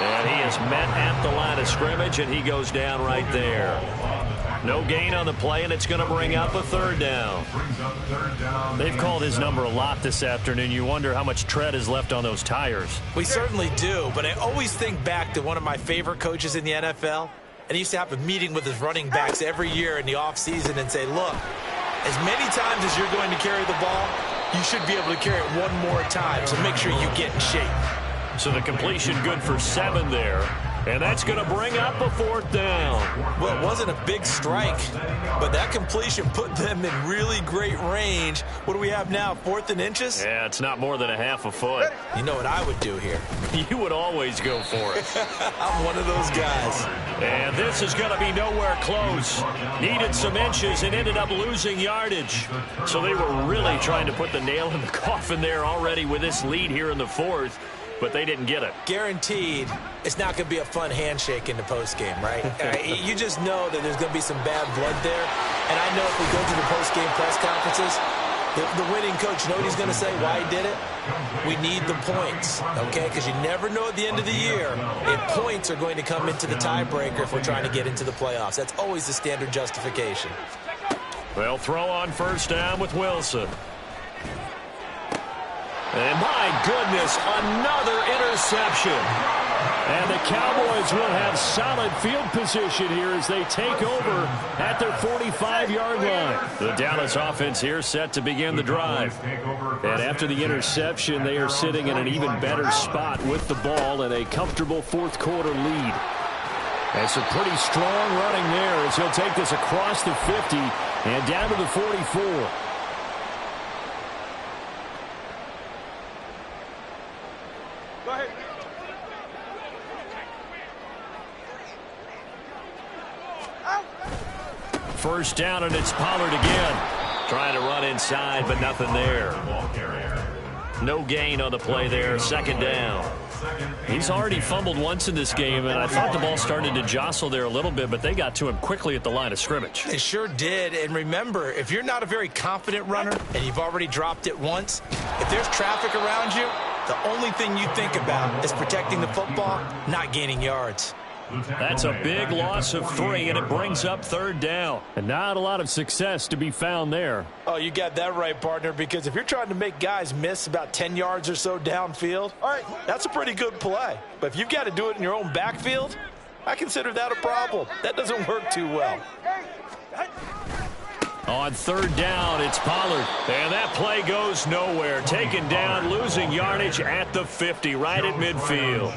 And he is met at the line of scrimmage, and he goes down right there. No gain on the play, and it's going to bring up a 3rd down. They've called his number a lot this afternoon. You wonder how much tread is left on those tires. We certainly do, but I always think back to one of my favorite coaches in the NFL, and he used to have a meeting with his running backs every year in the offseason and say, look, as many times as you're going to carry the ball, you should be able to carry it one more time, so make sure you get in shape. So the completion good for 7 there. And that's going to bring up a 4th down. Well, it wasn't a big strike, but that completion put them in really great range. What do we have now, 4th and inches? Yeah, it's not more than a half a foot. You know what I would do here? You would always go for it. I'm one of those guys. And this is going to be nowhere close. Needed some inches and ended up losing yardage. So they were really trying to put the nail in the coffin there already with this lead here in the 4th. But they didn't get it. Guaranteed, it's not going to be a fun handshake in the postgame, right? You just know that there's going to be some bad blood there. And I know if we go to the postgame press conferences, the winning coach, you know what he's going to say, why he did it? We need the points, okay? Because you never know at the end of the year if points are going to come into the tiebreaker if we're trying to get into the playoffs. That's always the standard justification. Well, throw on 1st down with Wilson. And my goodness, another interception. And the Cowboys will have solid field position here as they take over at their 45-yard line. The Dallas offense here set to begin the drive. And after the interception, they are sitting in an even better spot with the ball and a comfortable 4th quarter lead. And some pretty strong running there as he'll take this across the 50 and down to the 44. Go ahead. Out. 1st down, and it's Pollard again. Trying to run inside, but nothing there. No gain on the play there. 2nd down. He's already fumbled once in this game, and I thought the ball started to jostle there a little bit, but they got to him quickly at the line of scrimmage. They sure did. And remember, if you're not a very confident runner and you've already dropped it once, if there's traffic around you, the only thing you think about is protecting the football, not gaining yards. That's a big loss of 3, and it brings up 3rd down. And not a lot of success to be found there. Oh, you got that right, partner, because if you're trying to make guys miss about 10 yards or so downfield, all right, that's a pretty good play. But if you've got to do it in your own backfield, I consider that a problem. That doesn't work too well. On 3rd down, it's Pollard. And that play goes nowhere. Taken down, losing yardage at the 50, right at midfield.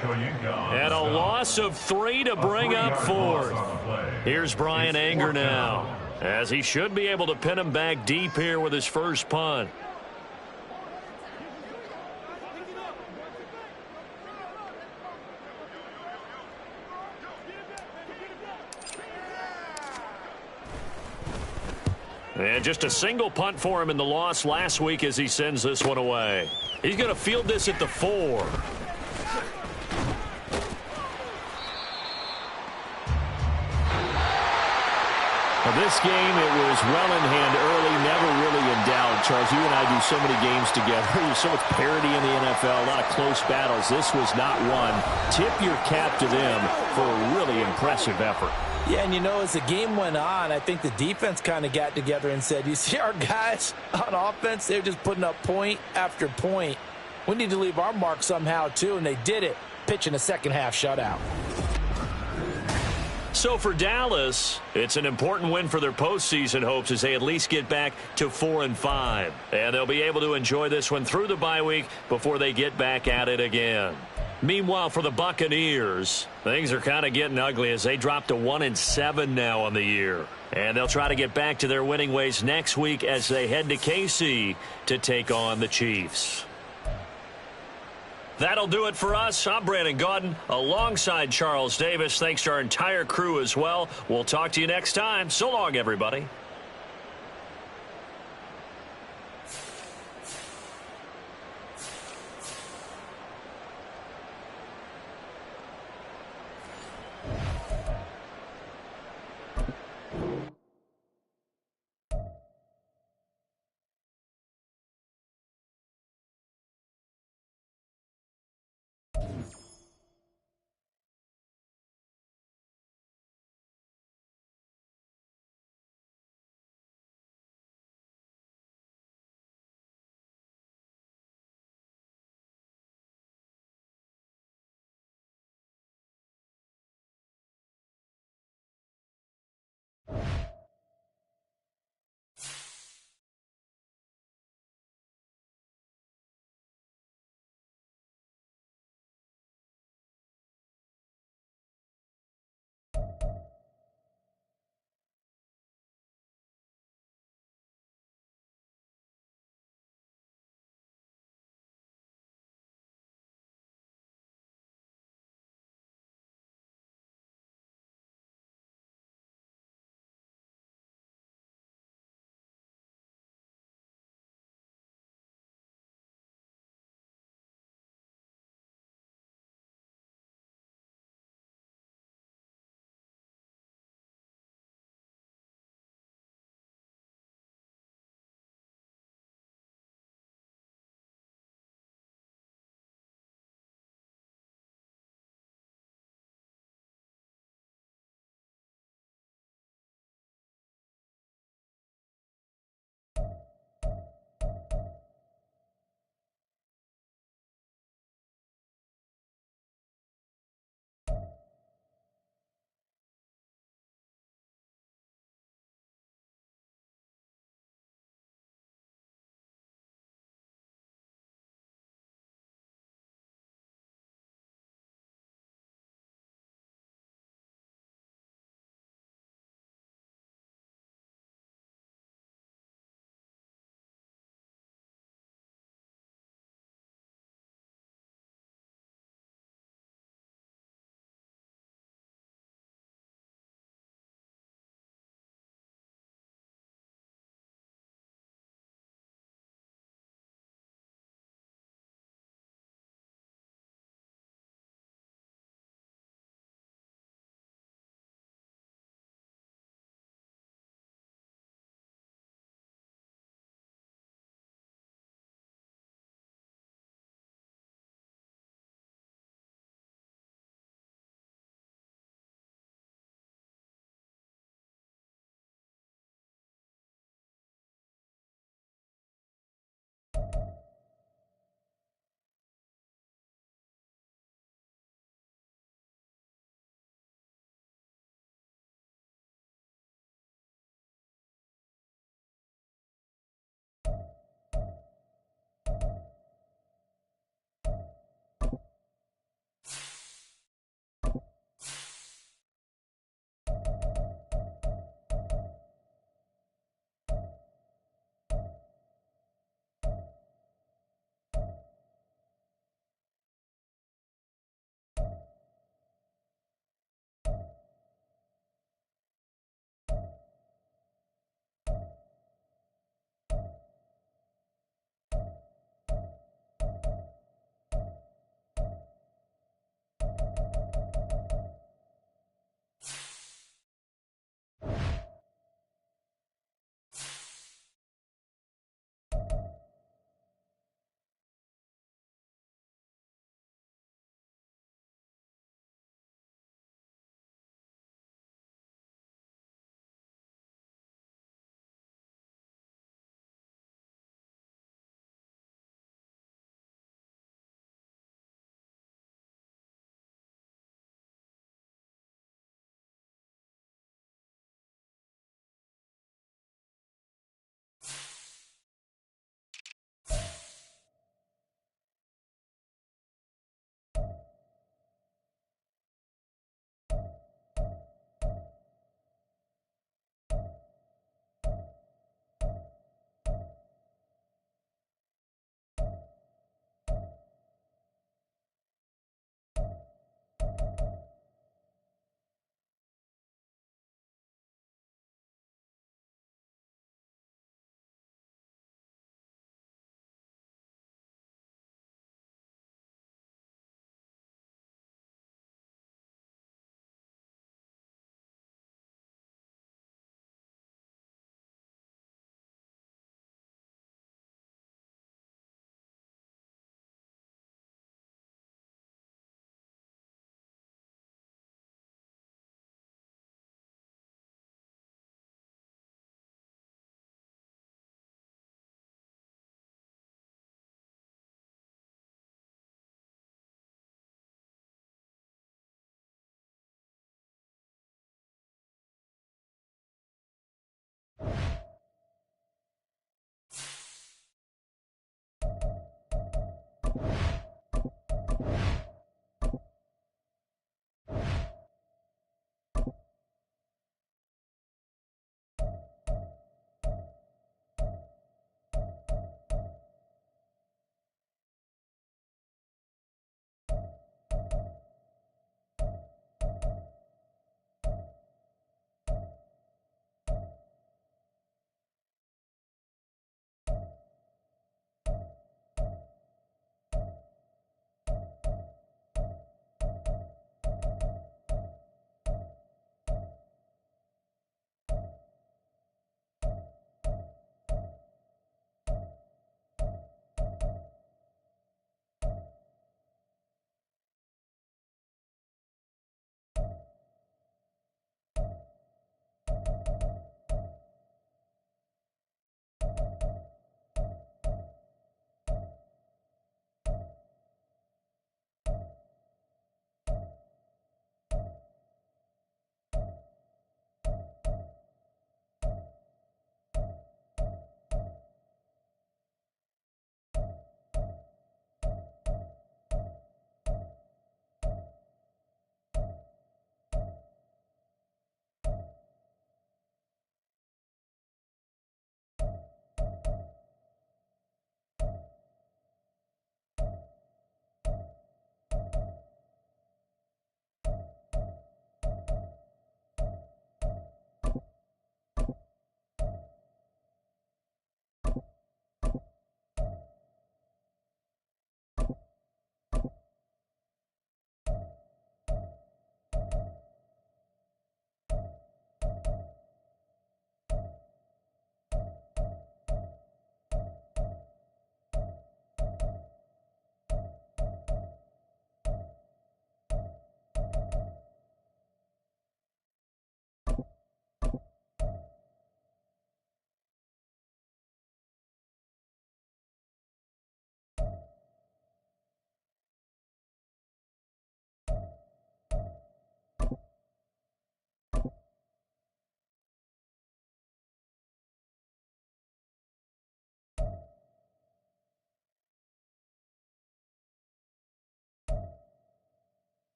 And a loss of 3 to bring up 4th. Here's Brian Anger now, as he should be able to pin him back deep here with his first punt. And just a single punt for him in the loss last week as he sends this one away. He's going to field this at the 4. Well, this game, it was well in hand early, never really in doubt. Charles, you and I do so many games together. There's so much parity in the NFL, a lot of close battles. This was not one. Tip your cap to them for a really impressive effort. Yeah, and as the game went on, I think the defense kind of got together and said, you see our guys on offense, they're just putting up point after point. We need to leave our mark somehow, too, and they did it, pitching a second-half shutout. So for Dallas, it's an important win for their postseason hopes as they at least get back to 4-5. And they'll be able to enjoy this one through the bye week before they get back at it again. Meanwhile, for the Buccaneers, things are kind of getting ugly as they drop to 1-7 now on the year. And they'll try to get back to their winning ways next week as they head to KC to take on the Chiefs. That'll do it for us. I'm Brandon Gaudin alongside Charles Davis. Thanks to our entire crew as well. We'll talk to you next time. So long, everybody.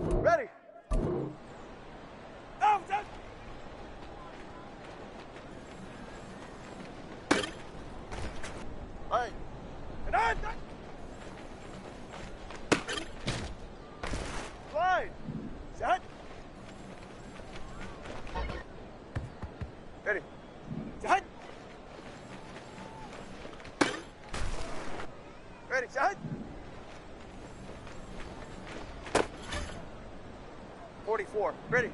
Ready. Out. Down. All right. And on. Slide. Set. Ready. Set. Ready. Set. 44. Ready.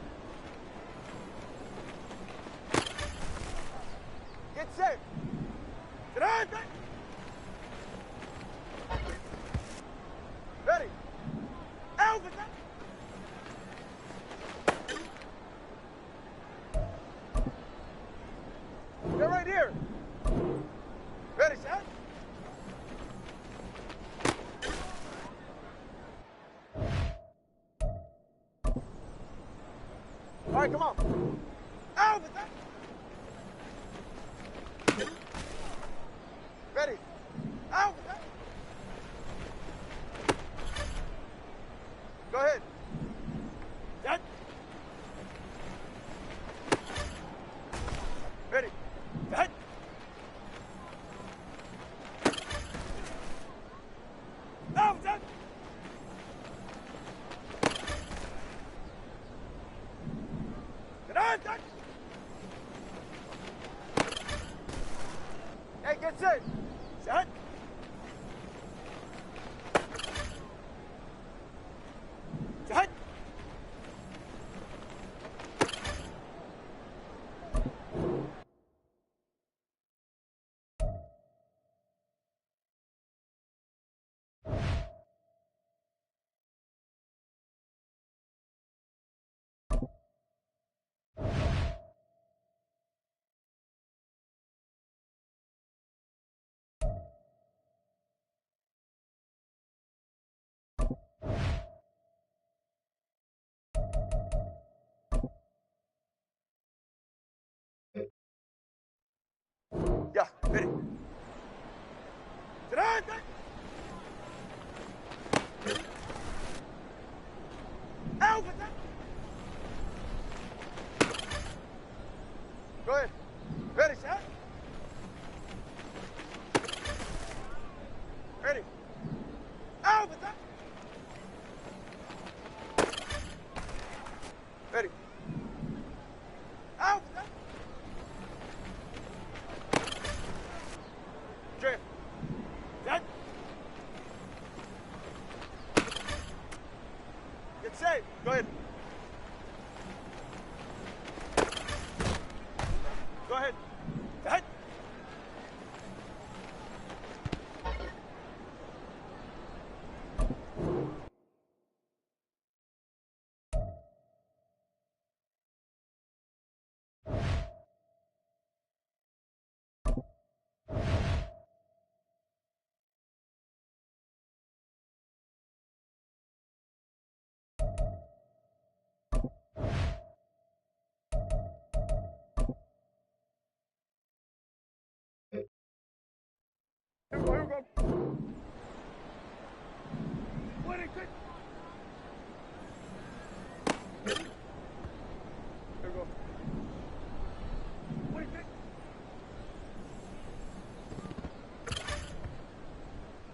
Get set. Get on. Ready. Out. They're right here. Ready, set. All right, come on. Out with that. Ready. Out with that. Go ahead. Set. Ready. Set. Out with that. Get on, touch. Hey, get set. Set. Set. Yeah, ready. Get on, touch. Out with that. Go ahead. Ready, set. Ready. Out with that. Ready. Out with that. Drift. Set. Get safe. Go ahead. Go ahead. Set. Here we go, here we go. What it could. Here we go. What it could.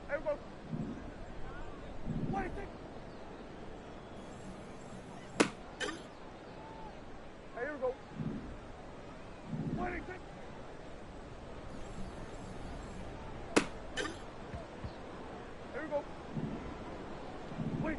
Here we go. What it could. Here we go. What it could. Here we go. Wait.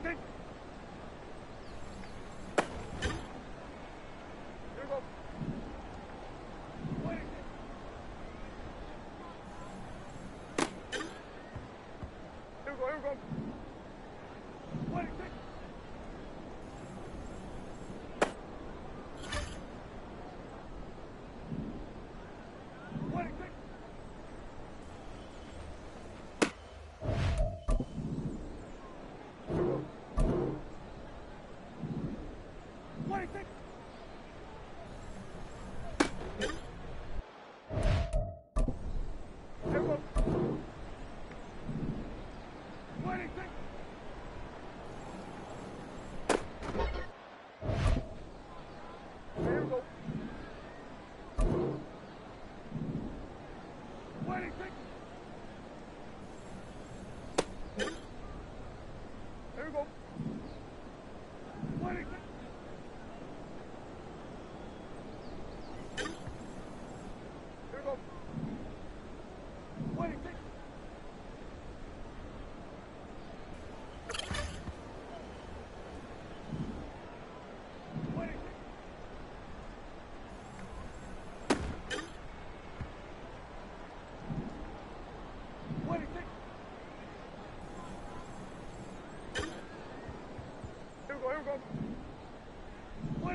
go.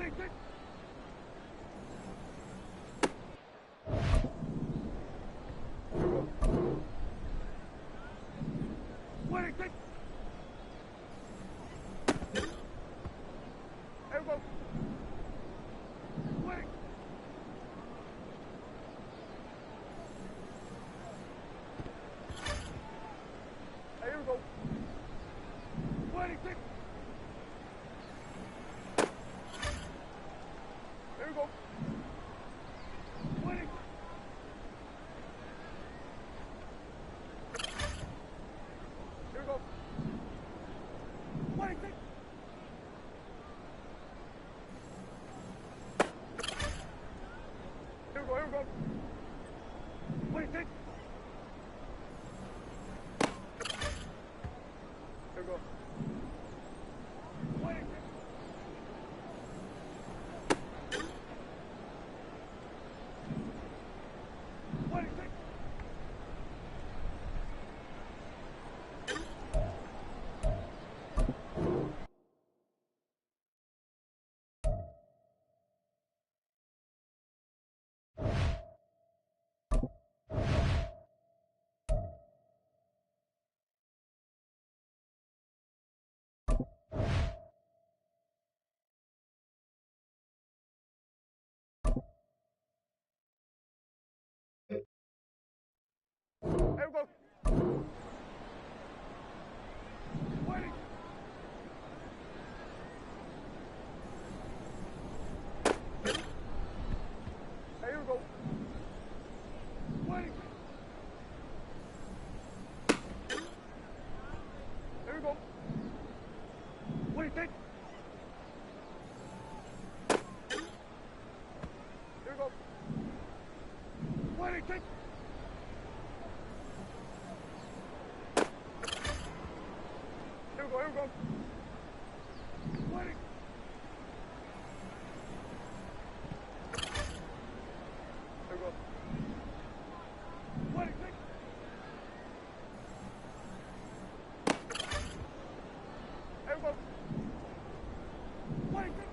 26. Here we go. 26. Here we go. 20. Here we go. 26. Here we go. 20. Here we go. 26. Here we go, here we go. 26. Here we go. 26. Here we go. 20. Here we go. 20. Here we go. 26. Here we go. 26. Here we go, here we go. 20. Here we go. 26. Here we go. 26.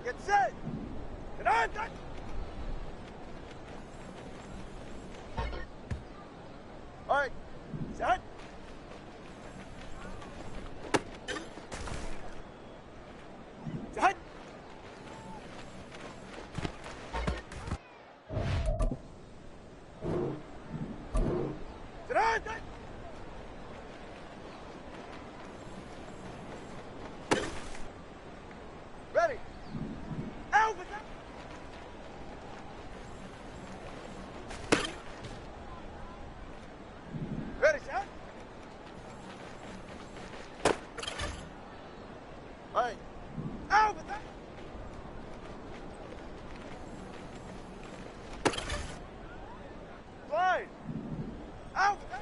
Get set! Get on! All right, set! Set! Get on! Ready! Out with that! Ready, set? All right. Out with that! Slide! Out with that!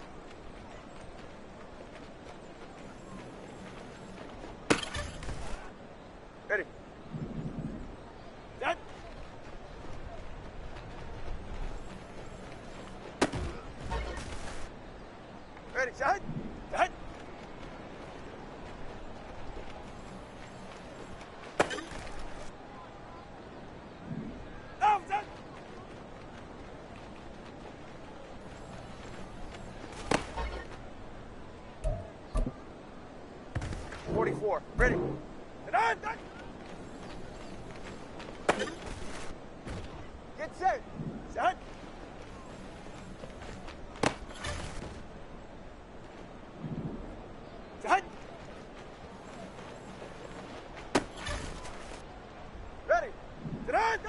Ready? Set! Ready, set! Set! Out, set! 44. Ready? Get on, set! Get set! Set! Set! Ready? Get on, set!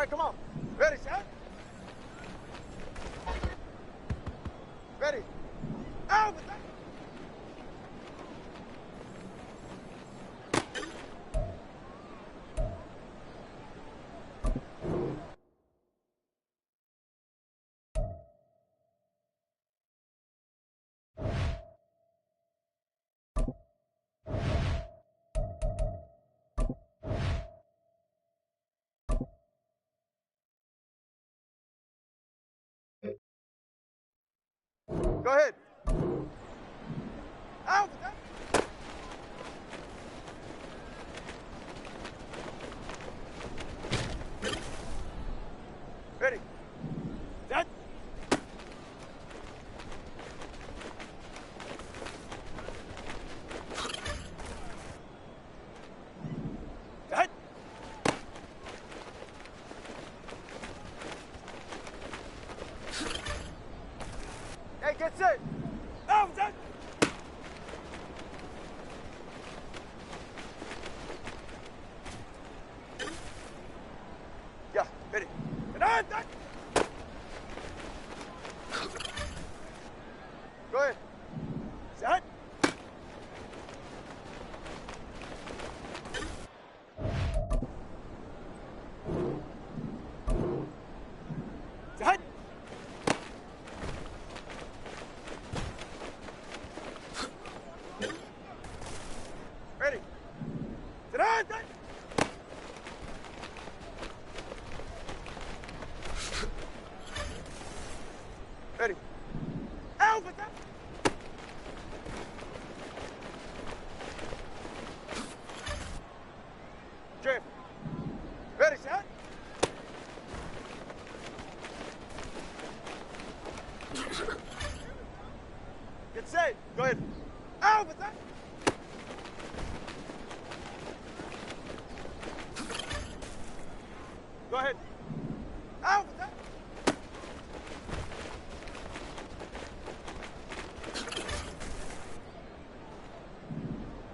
right, come on. Ready, set. Ready. Out. Go ahead. Out. Ready. Set. Set. Hey, get set. Out. Set. Yeah, ready. Get on. Set. Go ahead. Set. Set. Ready. Sit on. Set. Ready. Out. Set. Jam. Ready, set. Get set. Go ahead. Out. Set. Go ahead. Out. Set.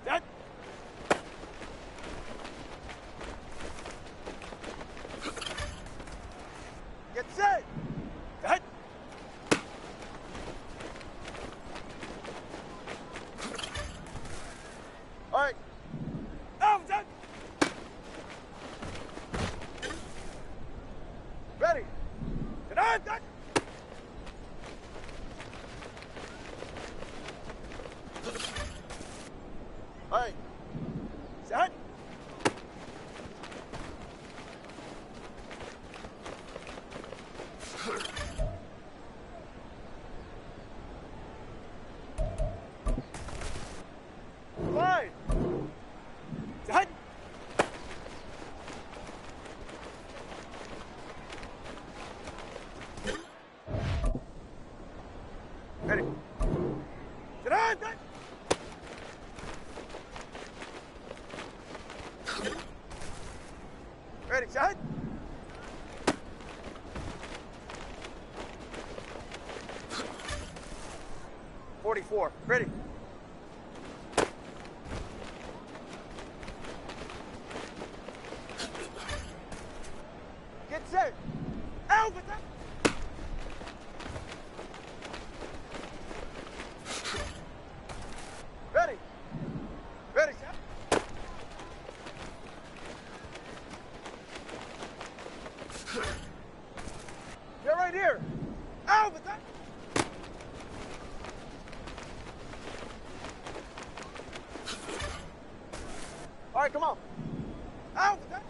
Set. Get set. Set. All right. Out. Set. Ready. Sit on. Set. All right. Set. Fine. Set. Ready. Sit on. Set. Ready, set. .44. Ready. Get set. Out with that. Ready. Ready, set. Get right here. Out with that. All right, come on. Out with that.